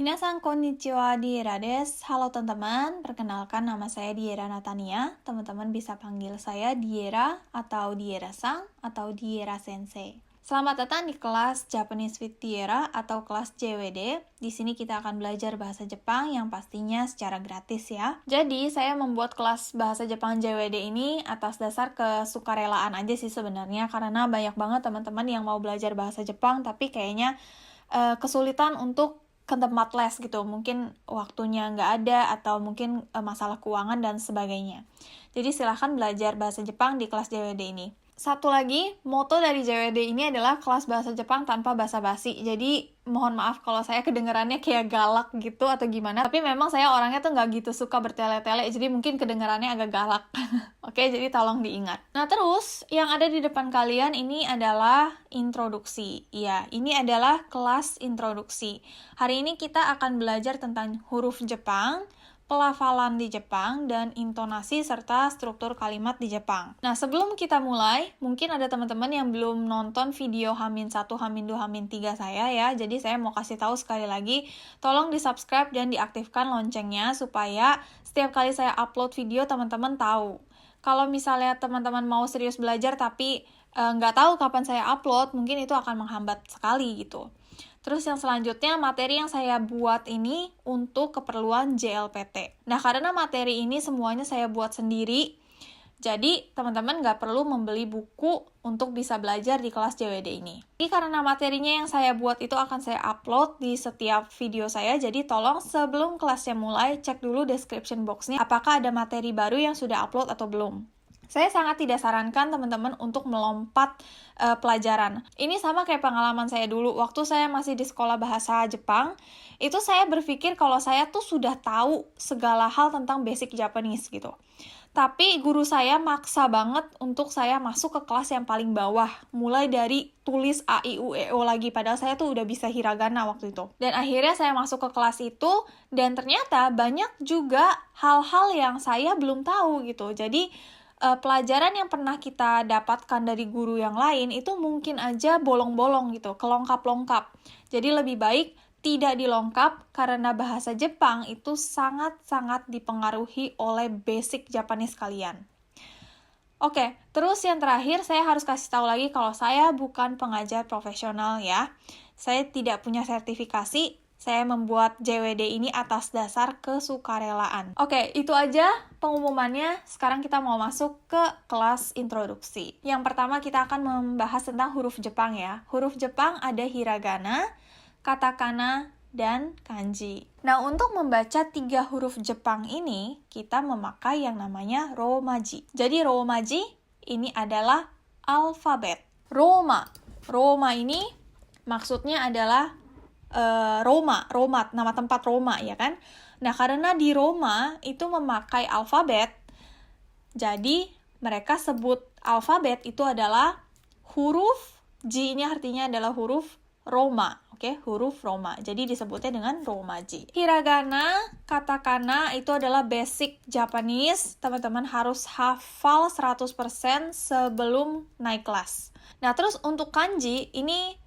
Minasan konnichiwa, Diera desu. Halo teman-teman, perkenalkan nama saya Diera Natania. Teman-teman bisa panggil saya Diera atau Diera-san atau Diera Sensei. Selamat datang di kelas Japanese with Diera atau kelas JWD. Di sini kita akan belajar bahasa Jepang yang pastinya secara gratis ya. Jadi, saya membuat kelas bahasa Jepang JWD ini atas dasar kesukarelaan aja sih sebenarnya, karena banyak banget teman-teman yang mau belajar bahasa Jepang tapi kayaknya kesulitan untuk ke tempat les gitu, mungkin waktunya nggak ada atau mungkin masalah keuangan dan sebagainya. Jadi silahkan belajar bahasa Jepang di kelas JWD ini. Satu lagi, moto dari JWD ini adalah kelas bahasa Jepang tanpa basa-basi. Jadi mohon maaf kalau saya kedengarannya kayak galak gitu atau gimana. Tapi memang saya orangnya tuh nggak gitu suka bertele-tele, jadi mungkin kedengarannya agak galak. Oke, jadi tolong diingat. Nah terus, yang ada di depan kalian ini adalah introduksi. Ya, ini adalah kelas introduksi. Hari ini kita akan belajar tentang huruf Jepang, pelafalan di Jepang, dan intonasi serta struktur kalimat di Jepang. Nah, sebelum kita mulai, mungkin ada teman-teman yang belum nonton video H-1, H-2, H-3 saya ya. Jadi saya mau kasih tahu sekali lagi, tolong di-subscribe dan diaktifkan loncengnya supaya setiap kali saya upload video teman-teman tahu. Kalau misalnya teman-teman mau serius belajar tapi nggak tahu kapan saya upload, mungkin itu akan menghambat sekali gitu. Terus yang selanjutnya, materi yang saya buat ini untuk keperluan JLPT. Nah, karena materi ini semuanya saya buat sendiri, jadi teman-teman nggak perlu membeli buku untuk bisa belajar di kelas JWD ini. Jadi karena materinya yang saya buat itu akan saya upload di setiap video saya, jadi tolong sebelum kelasnya mulai, cek dulu description box-nya apakah ada materi baru yang sudah upload atau belum. Saya sangat tidak sarankan teman-teman untuk melompat pelajaran. Ini sama kayak pengalaman saya dulu. Waktu saya masih di sekolah bahasa Jepang, itu saya berpikir kalau saya tuh sudah tahu segala hal tentang basic Japanese gitu. Tapi guru saya maksa banget untuk saya masuk ke kelas yang paling bawah. Mulai dari tulis A, I, U, E, O lagi. Padahal saya tuh udah bisa hiragana waktu itu. Dan akhirnya saya masuk ke kelas itu, dan ternyata banyak juga hal-hal yang saya belum tahu gitu. Jadi, pelajaran yang pernah kita dapatkan dari guru yang lain itu mungkin aja bolong-bolong gitu, kelongkap-longkap. Jadi lebih baik tidak dilongkap karena bahasa Jepang itu sangat-sangat dipengaruhi oleh basic Japanese kalian. Oke, terus yang terakhir saya harus kasih tahu lagi kalau saya bukan pengajar profesional ya. Saya tidak punya sertifikasi. Saya membuat JWD ini atas dasar kesukarelaan. Oke, itu aja pengumumannya. Sekarang kita mau masuk ke kelas introduksi. Yang pertama kita akan membahas tentang huruf Jepang ya. Huruf Jepang ada hiragana, katakana, dan kanji. Nah, untuk membaca 3 huruf Jepang ini, kita memakai yang namanya romaji. Jadi romaji ini adalah alfabet. Roma ini maksudnya adalah Roma, nama tempat Roma ya kan. Nah, karena di Roma itu memakai alfabet, jadi mereka sebut alfabet itu adalah huruf J ini artinya adalah huruf Roma. Oke, huruf Roma. Jadi disebutnya dengan romaji. Hiragana, katakana itu adalah basic Japanese. Teman-teman harus hafal 100% sebelum naik kelas. Nah, terus untuk kanji ini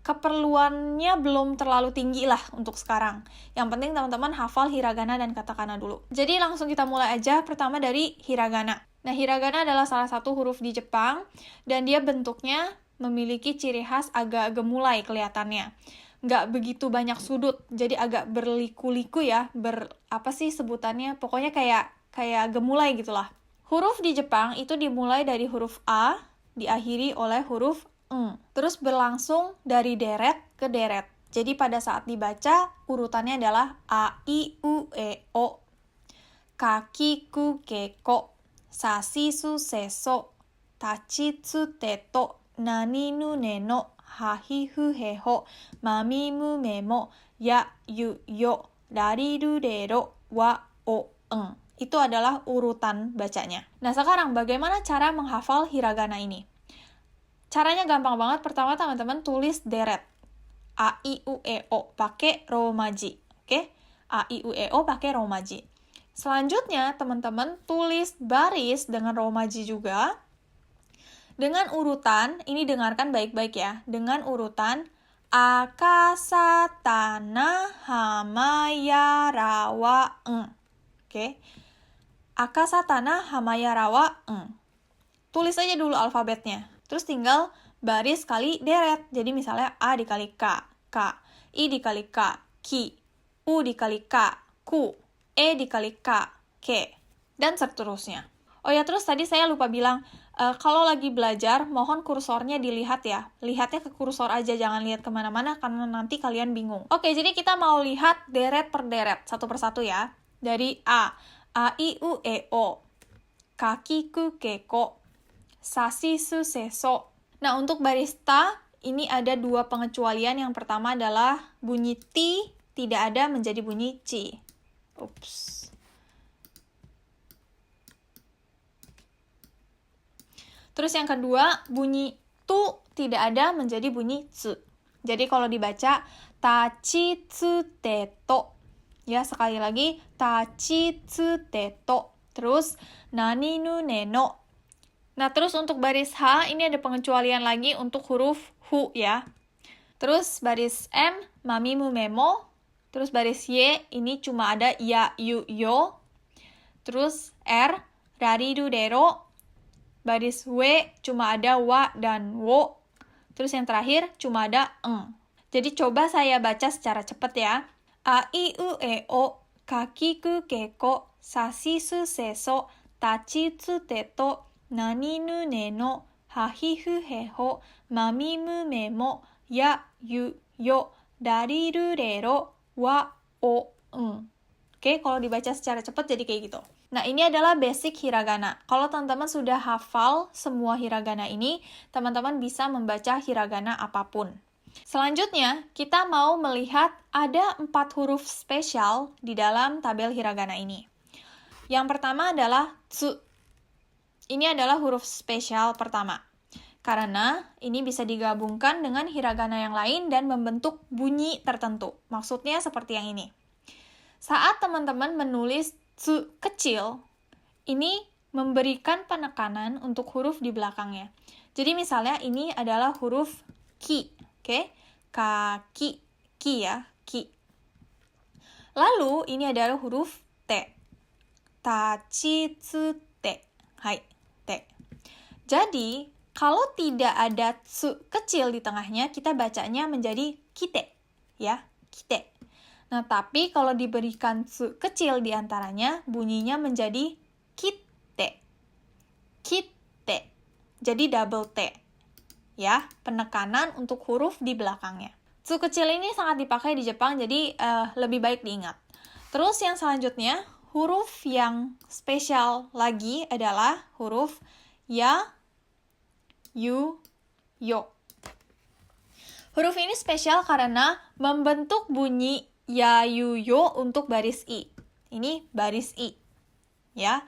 keperluannya belum terlalu tinggi lah untuk sekarang. Yang penting teman-teman hafal hiragana dan katakana dulu. Jadi langsung kita mulai aja pertama dari hiragana. Nah, hiragana adalah salah satu huruf di Jepang dan dia bentuknya memiliki ciri khas agak gemulai kelihatannya. Nggak begitu banyak sudut, jadi agak berliku-liku ya, apa sih sebutannya? Pokoknya kayak gemulai gitulah. Huruf di Jepang itu dimulai dari huruf A, diakhiri oleh huruf terus berlangsung dari deret ke deret. Jadi pada saat dibaca, urutannya adalah A, I, U, E, O. Kaki, ku, keko. Sashi, su, seso. Tachi, tsu, teto. Nani, nu, ne, no. Hahi, fu, he, ho. Mami, mu, me, mo. Ya, yu, yo. Dari, ru, de, ro. Wa, o, eng. Itu adalah urutan bacanya. Nah, sekarang bagaimana cara menghafal hiragana ini? Caranya gampang banget. Pertama teman-teman tulis deret. A, I, U, E, O pakai romaji. Oke? A, I, U, E, O pakai romaji. Selanjutnya teman-teman tulis baris dengan romaji juga. Dengan urutan, ini dengarkan baik-baik ya. Dengan urutan Akasatana hamayara wa Oke. Akasatana hamayara wa Tulis aja dulu alfabetnya. Terus tinggal baris kali deret. Jadi misalnya A dikali K, I dikali K, Ki, U dikali K, Ku, E dikali K, K, dan seterusnya. Oh ya, terus tadi saya lupa bilang, kalau lagi belajar, mohon kursornya dilihat ya. Lihatnya ke kursor aja, jangan lihat kemana-mana, karena nanti kalian bingung. Oke, jadi kita mau lihat deret per deret, satu persatu ya. Dari A I, U, E, O, Kaki, Ku, Ke, Ko, Sashi, Su, Se, So. Nah, untuk baris ta, ini ada dua pengecualian. Yang pertama adalah bunyi ti tidak ada menjadi bunyi ci. Ups. Terus yang kedua, bunyi tu tidak ada menjadi bunyi tsu. Jadi kalau dibaca tachi tsu teto. Ya, sekali lagi tachi tsu teto. Terus nani nu neno. Nah, terus untuk baris H ini ada pengecualian lagi untuk huruf hu ya. Terus baris M mami mu memo. Terus baris Y ini cuma ada ya yu yo. Terus R rariru dero. Baris W cuma ada wa dan wo. Terus yang terakhir cuma ada eng. Jadi coba saya baca secara cepat ya. A, I, U, E, O, Kaki, Ku, Ke, Ko, Sashi, Su, Se, So, Tachi, Tsu, Teto, Nani, Nu, Ne, No, Hahi, Fu, He, Ho, Mami, Mu, Me, Mo, Ya, Yu, Yo, Dari, Ru, Re, Ro, Wa, O, Eng. Oke, kalau dibaca secara cepat jadi kayak gitu. Nah, ini adalah basic hiragana. Kalau teman-teman sudah hafal semua hiragana ini, teman-teman bisa membaca hiragana apapun. Selanjutnya, kita mau melihat ada 4 huruf spesial di dalam tabel hiragana ini. Yang pertama adalah tsu. Ini adalah huruf spesial pertama. Karena ini bisa digabungkan dengan hiragana yang lain dan membentuk bunyi tertentu. Maksudnya seperti yang ini. Saat teman-teman menulis tsu kecil, ini memberikan penekanan untuk huruf di belakangnya. Jadi misalnya ini adalah huruf ki, oke? Kaki, ki ya, ki. Lalu ini adalah huruf te. Tachi tsu te. Hai, te. Jadi, kalau tidak ada tsu kecil di tengahnya, kita bacanya menjadi kite, ya, kite. Nah, tapi kalau diberikan tsu kecil di antaranya, bunyinya menjadi kite. Kite. Jadi double T. Ya, penekanan untuk huruf di belakangnya. Tsu kecil ini sangat dipakai di Jepang, jadi lebih baik diingat. Terus yang selanjutnya, huruf yang spesial lagi adalah huruf ya, yu, yo. Huruf ini spesial karena membentuk bunyi ya, yu, yo untuk baris I. Ini baris I. Ya.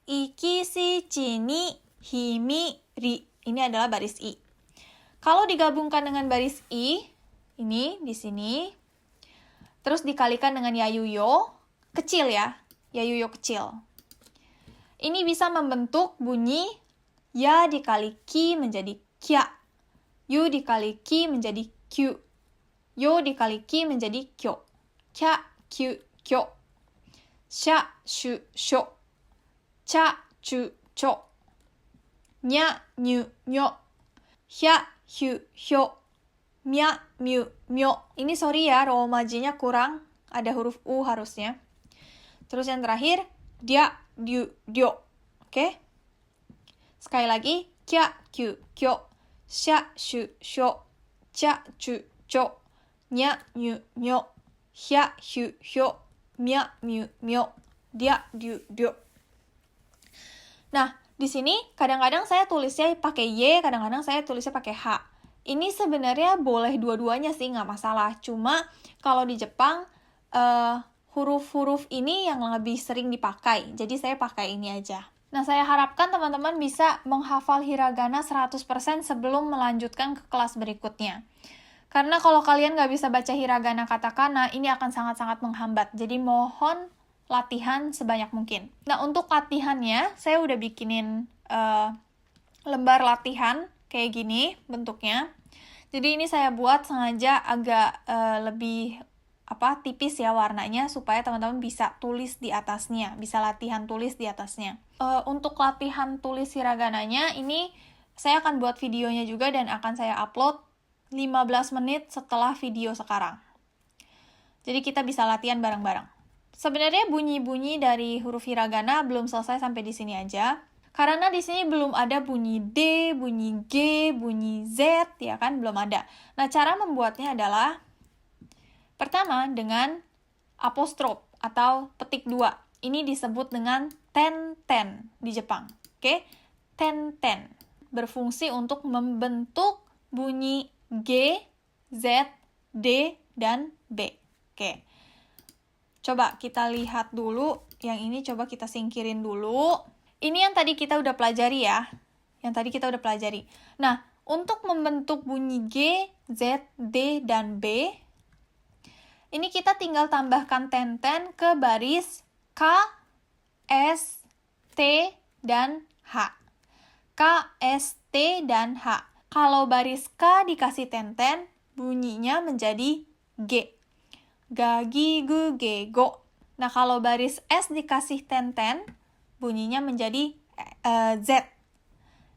Iki, si, chini, himi, ri. Ini adalah baris I. Kalau digabungkan dengan baris I, ini di sini, terus dikalikan dengan ya, yu, yo, kecil ya. Ya, yu, yo kecil. Ini bisa membentuk bunyi ya dikali ki menjadi kya. Yu dikali ki menjadi kyu. Yo dikali ki menjadi kyo. Kya, kyu, kyo. Sha, shu, sho. Cha, chu, cho. Nya, nyu, nyo. Hya, hyu, hyo. Mya, myu, myo. Ini sorry ya, romajinya kurang. Ada huruf U harusnya. Terus yang terakhir, dia, diu, dio. Oke? Sekali lagi, kya, kyu, kyo. Sha, shu, sho. Cha, chu, cho. Nya, nyu, nyo. Hya, hyu, hyo. Mya, myu, myo. Dia, diu, dio. Nah, di sini kadang-kadang saya tulisnya pakai Y, kadang-kadang saya tulisnya pakai H. Ini sebenarnya boleh dua-duanya sih, nggak masalah. Cuma kalau di Jepang, huruf-huruf ini yang lebih sering dipakai. Jadi saya pakai ini aja. Nah, saya harapkan teman-teman bisa menghafal hiragana 100% sebelum melanjutkan ke kelas berikutnya. Karena kalau kalian nggak bisa baca hiragana katakana, ini akan sangat-sangat menghambat. Jadi mohon latihan sebanyak mungkin. Nah, untuk latihannya, saya udah bikinin lembar latihan kayak gini bentuknya. Jadi ini saya buat sengaja agak lebih tipis ya warnanya supaya teman-teman bisa tulis di atasnya, bisa latihan tulis di atasnya. Untuk latihan tulis hiragananya ini saya akan buat videonya juga dan akan saya upload 15 menit setelah video sekarang. Jadi kita bisa latihan bareng-bareng. Sebenarnya bunyi-bunyi dari huruf hiragana belum selesai sampai di sini aja. Karena di sini belum ada bunyi D, bunyi G, bunyi Z, ya kan? Belum ada. Nah, cara membuatnya adalah pertama dengan apostrof atau petik 2. Ini disebut dengan ten-ten di Jepang. Oke? Ten-ten. Berfungsi untuk membentuk bunyi G, Z, D, dan B. Oke. Coba kita lihat dulu. Yang ini coba kita singkirin dulu. Ini yang tadi kita udah pelajari ya. Nah, untuk membentuk bunyi G, Z, D, dan B, ini kita tinggal tambahkan ten-ten ke baris K, S, T, dan H. K, S, T, dan H. Kalau baris K dikasih ten-ten, bunyinya menjadi G. Ga, gi, gu, ge, go. Nah, kalau baris S dikasih ten-ten, bunyinya menjadi Z.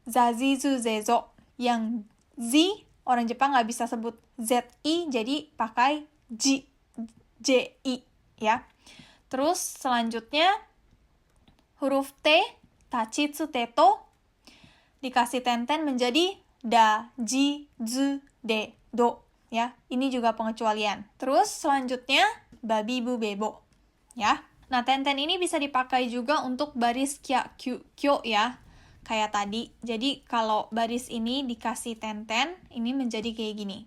Zazi, zu, ze, zo. Yang Z, orang Jepang nggak bisa sebut Z-I, jadi pakai J, J-I, ya. Terus, selanjutnya, huruf T, tachitsu teto, dikasih ten-ten menjadi da, ji, zu, de, do. Ya, ini juga pengecualian. Terus, selanjutnya, babi, bu, bebo. Ya. Nah, ten-ten ini bisa dipakai juga untuk baris kya, kyu, kyo ya, kayak tadi. Jadi, kalau baris ini dikasih ten-ten, ini menjadi kayak gini.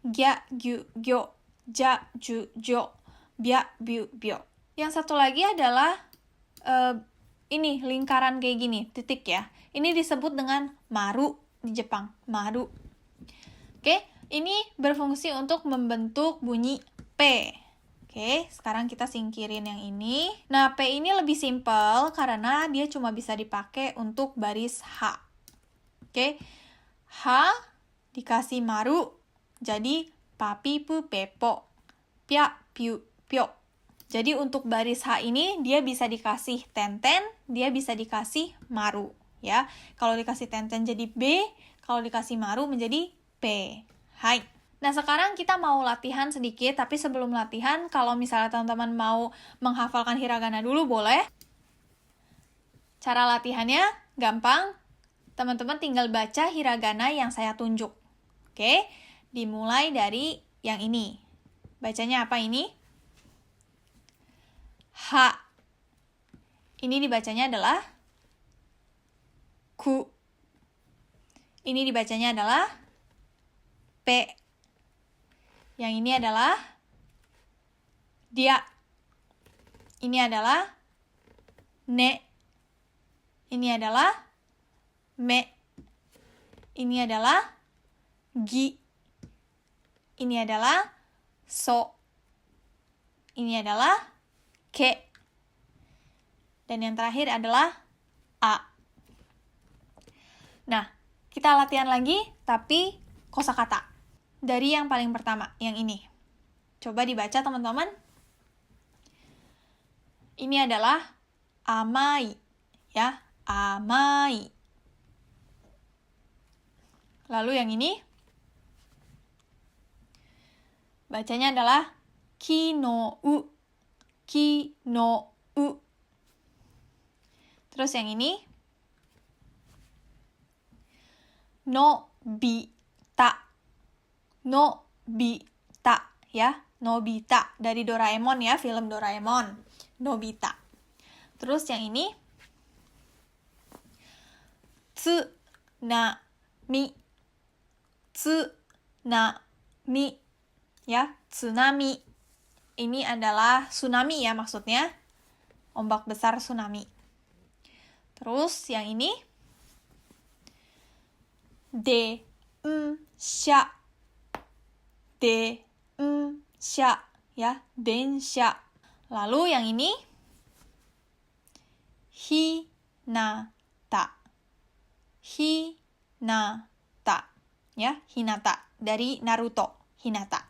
Gya, gyu, gyo, ja, ju, jo, bya, byu, byo. Yang satu lagi adalah ini, lingkaran kayak gini, titik ya. Ini disebut dengan maru di Jepang, maru. Oke, ini berfungsi untuk membentuk bunyi P. Oke, sekarang kita singkirin yang ini. Nah, P ini lebih simpel karena dia cuma bisa dipakai untuk baris H. Oke, H dikasih maru, jadi papi pu pepo, pya piu pyo. Jadi untuk baris H ini dia bisa dikasih ten-ten, dia bisa dikasih maru. Ya, kalau dikasih ten-ten jadi B, kalau dikasih maru menjadi P. Hai. Nah, sekarang kita mau latihan sedikit, tapi sebelum latihan, kalau misalnya teman-teman mau menghafalkan hiragana dulu, boleh. Cara latihannya gampang. Teman-teman tinggal baca hiragana yang saya tunjuk. Oke? Dimulai dari yang ini. Bacanya apa ini? H. Ini dibacanya adalah ku. Ini dibacanya adalah P. Yang ini adalah dia. Ini adalah ne. Ini adalah me. Ini adalah gi. Ini adalah so. Ini adalah ke. Dan yang terakhir adalah a. Nah, kita latihan lagi, tapi kosakata. Dari yang paling pertama, yang ini. Coba dibaca, teman-teman. Ini adalah amai. Ya, amai. Lalu yang ini. Bacanya adalah kinou. Kinou. Terus yang ini. Nobita. Nobita, ya. Nobita dari Doraemon ya, film Doraemon. Nobita. Terus yang ini tsunami. Tsunami, ya. Tsunami. Ini adalah tsunami ya maksudnya. Ombak besar tsunami. Terus yang ini densha. Densha, ya, densha. Lalu yang ini hinata. Hinata, ya, hinata. dari Naruto, Hinata.